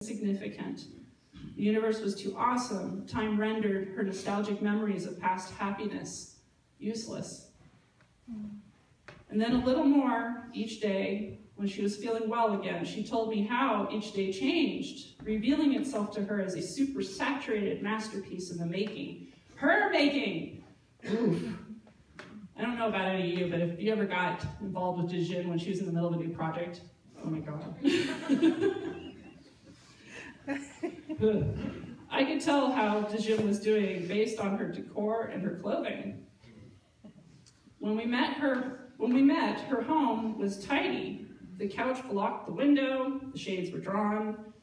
insignificant. The universe was too awesome. Time rendered her nostalgic memories of past happiness useless. And then a little more each day, when she was feeling well again, she told me how each day changed, revealing itself to her as a super saturated masterpiece in the making. Her making! Oof. I don't know about any of you, but if you ever got involved with Djinn when she was in the middle of a new project, oh my God. I could tell how Djinn was doing based on her decor and her clothing. When we met, her home was tidy. The couch blocked the window, the shades were drawn.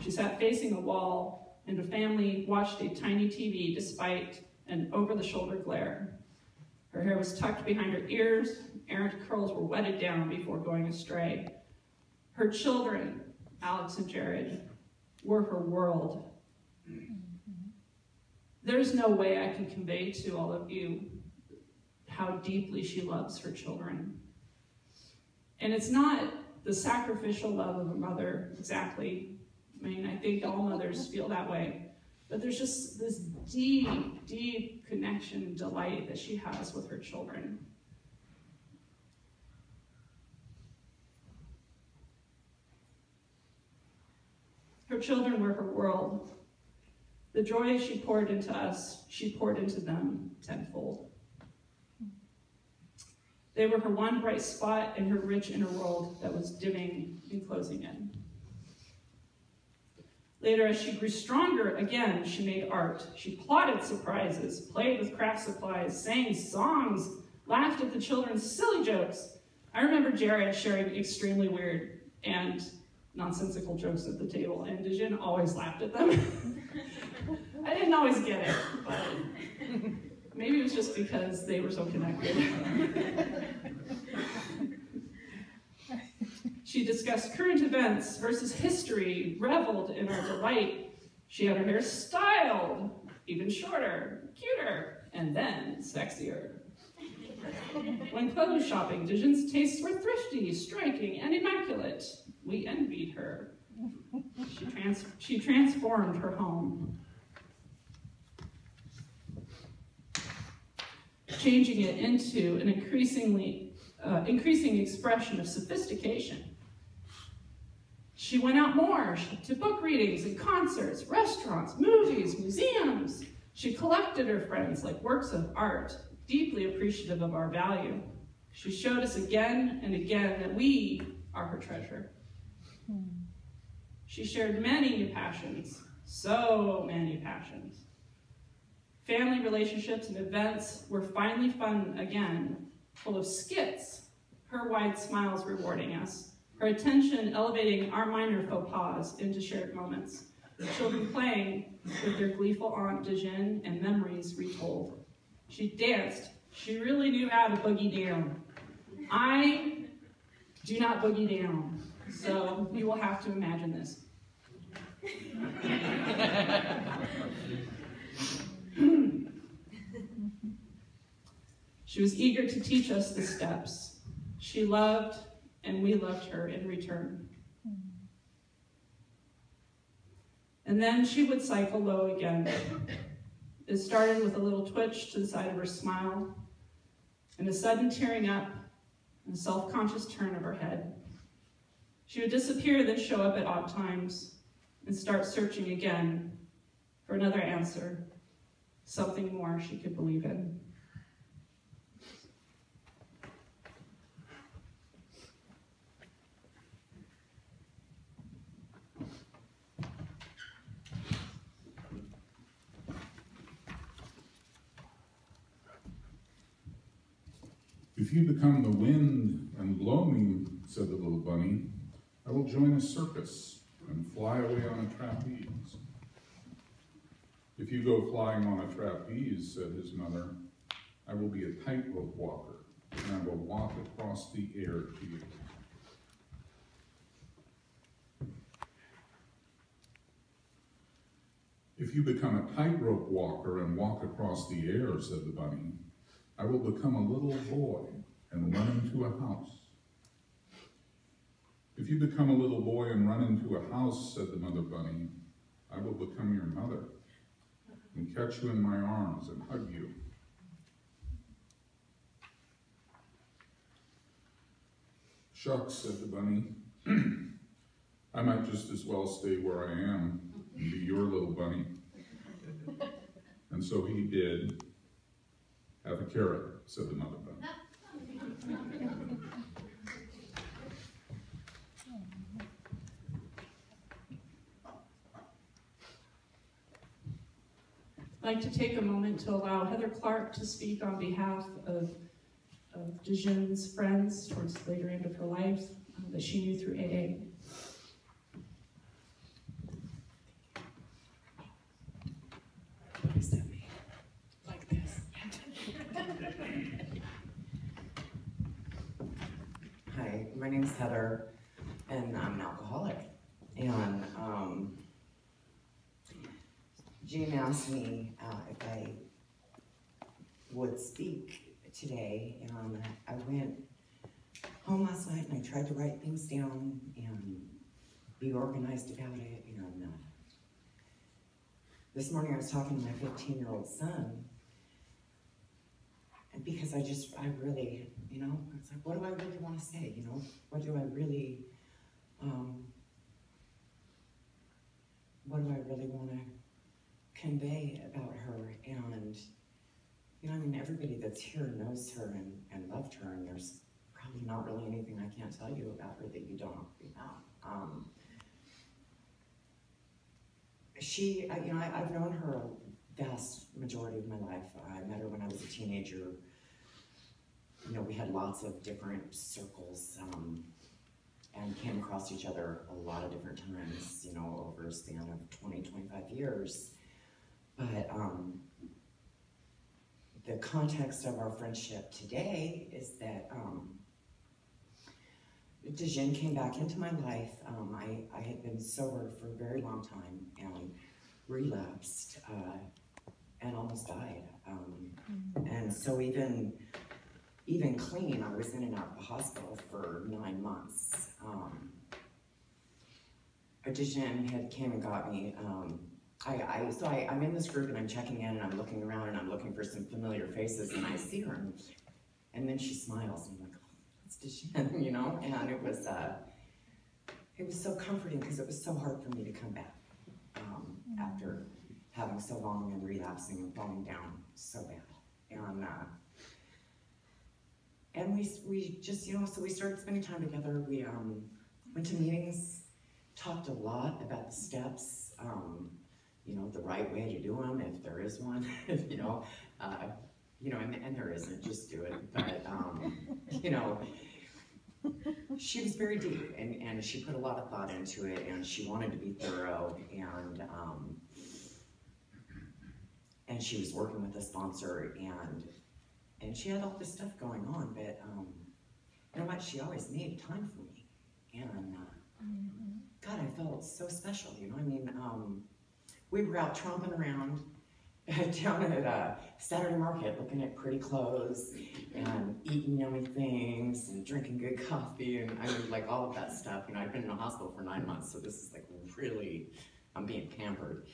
She sat facing a wall, and the family watched a tiny TV despite an over-the-shoulder glare. Her hair was tucked behind her ears, errant curls were wetted down before going astray. Her children, Alex and Jared, were her world. There's no way I can convey to all of you how deeply she loves her children. And it's not the sacrificial love of a mother, exactly. I mean, I think all mothers feel that way. But there's just this deep, deep connection and delight that she has with her children. Her children were her world. The joy she poured into us, she poured into them tenfold. They were her one bright spot in her rich inner world that was dimming and closing in. Later, as she grew stronger again, she made art. She plotted surprises, played with craft supplies, sang songs, laughed at the children's silly jokes. I remember Jared sharing extremely weird and nonsensical jokes at the table, and Djinn always laughed at them. I didn't always get it, but maybe it was just because they were so connected. She discussed current events versus history, reveled in our delight. She had her hair styled, even shorter, cuter, and then sexier. When clothes shopping, Djinn's tastes were thrifty, striking, and immaculate. We envied her. She transformed her home, changing it into an increasing expression of sophistication. She went out more to book readings and concerts, restaurants, movies, museums. She collected her friends like works of art, deeply appreciative of our value. She showed us again and again that we are her treasure. She shared many new passions, so many passions. Family relationships and events were finally fun again, full of skits, her wide smiles rewarding us, her attention elevating our minor faux pas into shared moments, the children playing with their gleeful aunt Djinn and memories retold. She danced. She really knew how to boogie down. I do not boogie down, so you will have to imagine this. She was eager to teach us the steps. She loved, and we loved her in return. And then she would cycle low again. It started with a little twitch to the side of her smile, and a sudden tearing up, and a self-conscious turn of her head. She would disappear, then show up at odd times, and start searching again for another answer, something more she could believe in. If you become the wind and blow me, said the little bunny, I will join a circus and fly away on a trapeze. If you go flying on a trapeze, said his mother, I will be a tightrope walker, and I will walk across the air to you. If you become a tightrope walker and walk across the air, said the bunny, I will become a little boy and run into a house. If you become a little boy and run into a house, said the mother bunny, I will become your mother and catch you in my arms and hug you. Shucks, said the bunny, I might just as well stay where I am and be your little bunny. And so he did. Have a carrot, said the mother bunny. I'd like to take a moment to allow Heather Clark to speak on behalf of Djinn's friends towards the later end of her life that she knew through AA. What does that mean? Like this. Hi, my name is Heather, and I'm an alcoholic. And Djinn asked me if I would speak today, and I went home last night and I tried to write things down and be organized about it. And this morning I was talking to my 15-year-old son, and because I really, it's like, what do I really want to say? What do I really want to convey about her? And everybody that's here knows her and loved her, and there's probably not really anything I can't tell you about her that you don't already know. I've known her a vast majority of my life. I met her when I was a teenager. We had lots of different circles and came across each other a lot of different times, over a span of 20, 25 years. But the context of our friendship today is that Djinn came back into my life. I had been sober for a very long time and relapsed and almost died. And so even clean, I was in and out of the hospital for 9 months. Djinn came and got me. So I'm in this group and I'm checking in and I'm looking around and I'm looking for some familiar faces, and I see her and then she smiles and I'm like, oh, it's Djinn, and it was so comforting because it was so hard for me to come back after having so long and relapsing and falling down so bad. And we just, so we started spending time together. We went to meetings, talked a lot about the steps, the right way to do them, if there is one, and there isn't, just do it. But, she was very deep, and she put a lot of thought into it, and she wanted to be thorough, and she was working with a sponsor, and she had all this stuff going on, but you know what, she always made time for me, and God, I felt so special, we were out tromping around down at Saturday Market looking at pretty clothes and eating yummy things and drinking good coffee and all of that stuff. I've been in a hospital for 9 months, so this is really, I'm being pampered.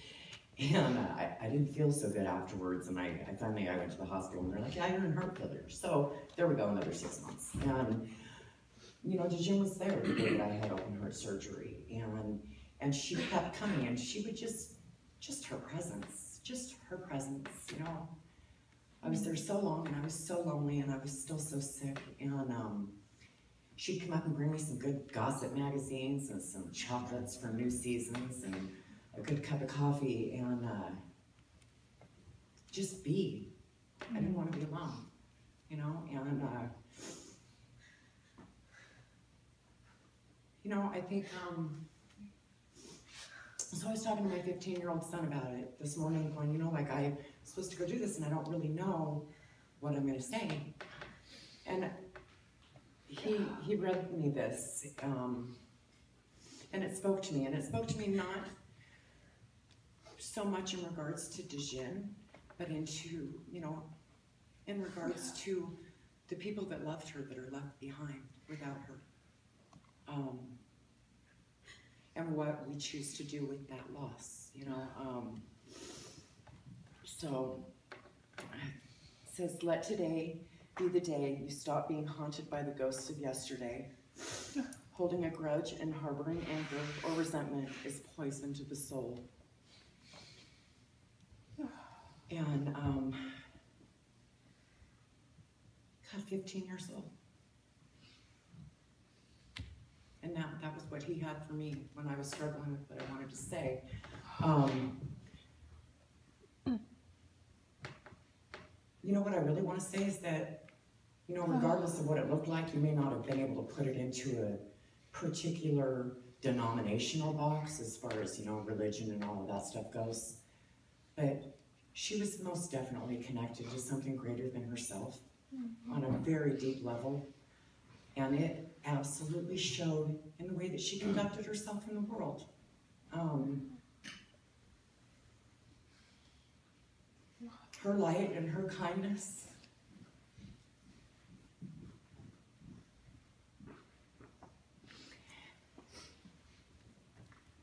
And I didn't feel so good afterwards, and I finally went to the hospital and they're like, yeah, you're in heart failure. So there we go, another 6 months. And Djinn was there the day that I had open heart surgery, and she kept coming, and she would just her presence, I was there so long, and I was so lonely, and I was still so sick, and she'd come up and bring me some good gossip magazines and some chocolates from New Seasons and a good cup of coffee, and just be. I didn't want to be alone, and I think, so I was talking to my 15-year-old son about it this morning, going, I'm supposed to go do this, and I don't really know what I'm going to say. And he read me this, and it spoke to me, not so much in regards to Djinn, but into, in regards to the people that loved her that are left behind without her. and what we choose to do with that loss, you know. So it says, let today be the day you stop being haunted by the ghosts of yesterday. Holding a grudge and harboring anger or resentment is poison to the soul. And God, 15 years old. And that was what he had for me when I was struggling with what I wanted to say. You know what I really want to say is that, you know, regardless of what it looked like, you may not have been able to put it into a particular denominational box as far as, you know, religion and all of that stuff goes. But she was most definitely connected to something greater than herself on a very deep level. And it absolutely showed in the way that she conducted herself in the world. Her light and her kindness.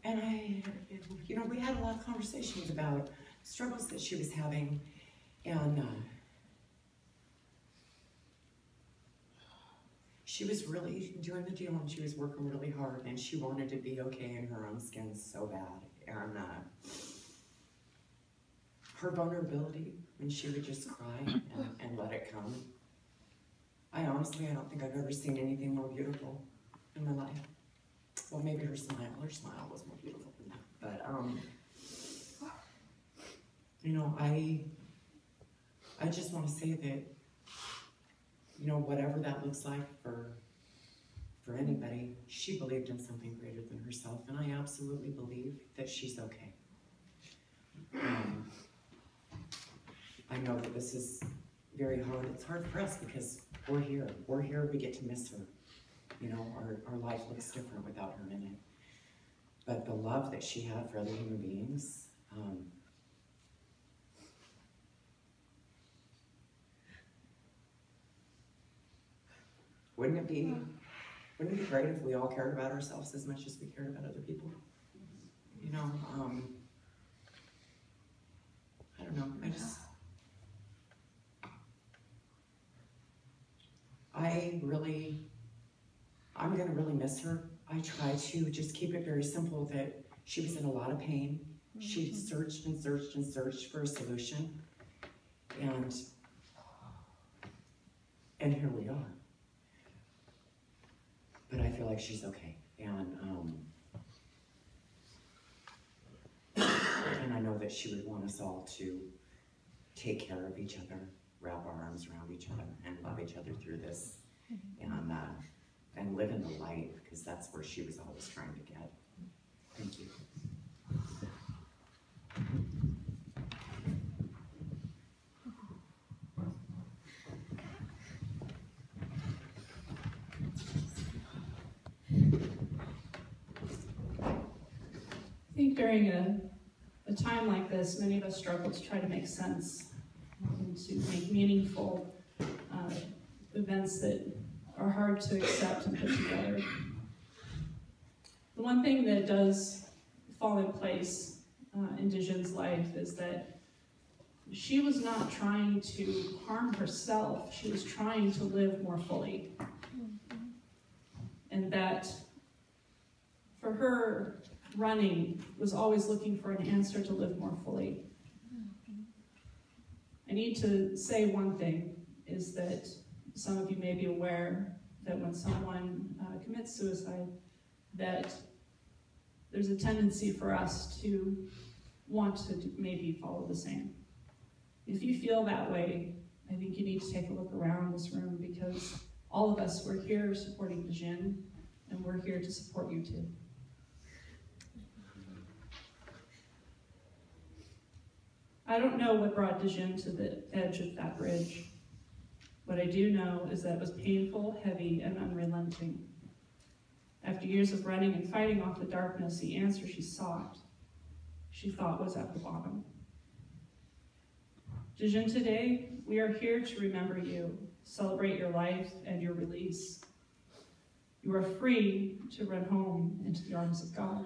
And you know, we had a lot of conversations about struggles that she was having, and she was really doing the deal, and she was working really hard, and she wanted to be okay in her own skin so bad. And her vulnerability, when she would just cry and let it come. I don't think I've ever seen anything more beautiful in my life. Well, maybe her smile was more beautiful than that. But, you know, I just want to say that, you know, whatever that looks like for anybody, she believed in something greater than herself, and I absolutely believe that she's okay. I know that this is very hard. It's hard for us because we're here. We're here, we get to miss her. You know, our life looks different without her in it. But the love that she had for other human beings, wouldn't it be great if we all cared about ourselves as much as we cared about other people? You know, I don't know, I'm gonna really miss her. I try to just keep it very simple that she was in a lot of pain. She searched and searched and searched for a solution. And here we are. But I feel like she's okay. And I know that she would want us all to take care of each other, wrap our arms around each other, and love each other through this. And live in the light, because that's where she was always trying to get. Thank you. I think during a time like this, many of us struggle to try to make sense and to make meaningful events that are hard to accept and put together. The one thing that does fall in place in Djinn's life is that she was not trying to harm herself, she was trying to live more fully. And that for her, running was always looking for an answer to live more fully. I need to say one thing, is that some of you may be aware that when someone commits suicide, that there's a tendency for us to want to maybe follow the same. If you feel that way, I think you need to take a look around this room, because all of us, we're here supporting Djinn, and we're here to support you too. I don't know what brought Djinn to the edge of that bridge. What I do know is that it was painful, heavy, and unrelenting. After years of running and fighting off the darkness, the answer she sought, she thought was at the bottom. Djinn, today, we are here to remember you, celebrate your life and your release. You are free to run home into the arms of God.